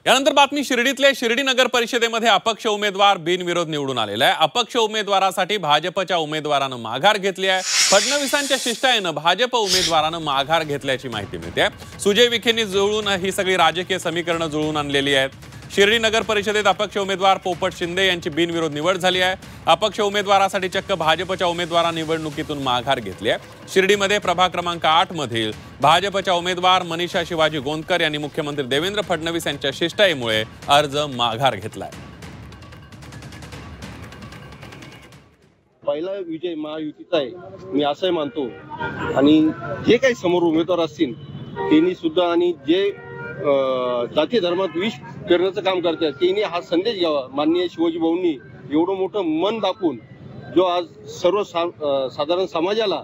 यानंतर बातमी शिर्डीतल्या शिर्डी नगर परिषदेमध्ये अपक्ष उमेदवार बिनविरोध निवडून आलेला आहे। अपक्ष उमेदवारासाठी भाजपच्या उमेदवारानं माघार घेतली आहे। फडणवीसांच्या शिष्टाईनं भाजप उमेदवारानं माघार घेतल्याची माहिती मिळते। सुजय विखेंनी जुळवून ही सगळी राजकीय समीकरणं जुळवून आणलेली आहेत। शिर्डी नगर परिषदेत अपक्ष उमेदवार पोपट शिंदे यांची बिनविरोध निवड झाली आहे। अपक्ष उमेदवारासाठी चक्क भाजपच्या उमेदवारांनी निवडणुकीतून माघार घेतली आहे। शिर्डीमध्ये प्रभाग क्रमांक 8 मधील भाजपच्या उमेदवार मनीषा शिवाजी गोंदकर यांनी मुख्यमंत्री देवेंद्र फडणवीस यांच्या शिष्टाईमुळे अर्ज माघार घेतलाय। पहिला विजय महायुतीचा आहे मी असंही मानतो आणि जे काही समोर उमेदवार असतील त्यांनी सुद्धा आणि जे जाती धर्मात विष पेरण्याचं काम करतात त्यांनी हा संदेश घ्यावा। माननीय शिवाजी भाऊंनी एवढं मोठं मन दाखवून जो आज सर्व साधारण समाजाला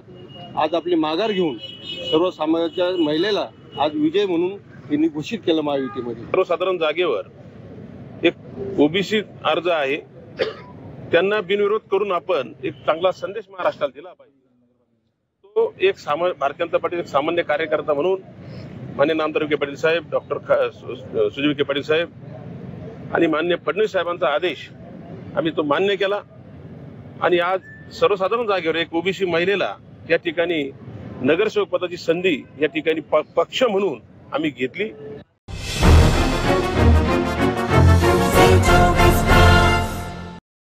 आज आपली माघार घेऊन सर्व समाजाच्या महिलेला आज विजय म्हणून त्यांनी घोषित केलं महायुतीमध्ये। सर्वसाधारण जागेवर एक ओबीसी अर्ज आहे, त्यांना बिनविरोध करून आपण एक चांगला संदेश महाराष्ट्राला दिला पाहिजे। तो एक भारतीय जनता पार्टी एक सामान्य कार्यकर्ता म्हणून माननीय नामदार विखे पाटील साहेब, डॉक्टर सुजय विखे पाटील साहेब आणि माननीय फडणवीस साहेबांचा आदेश आम्ही तो मान्य केला आणि आज सर्वसाधारण जागेवर एक ओबीसी महिलेला या ठिकाणी नगरसेवक पदाची संधी या ठिकाणी पक्ष म्हणून आम्ही घेतली।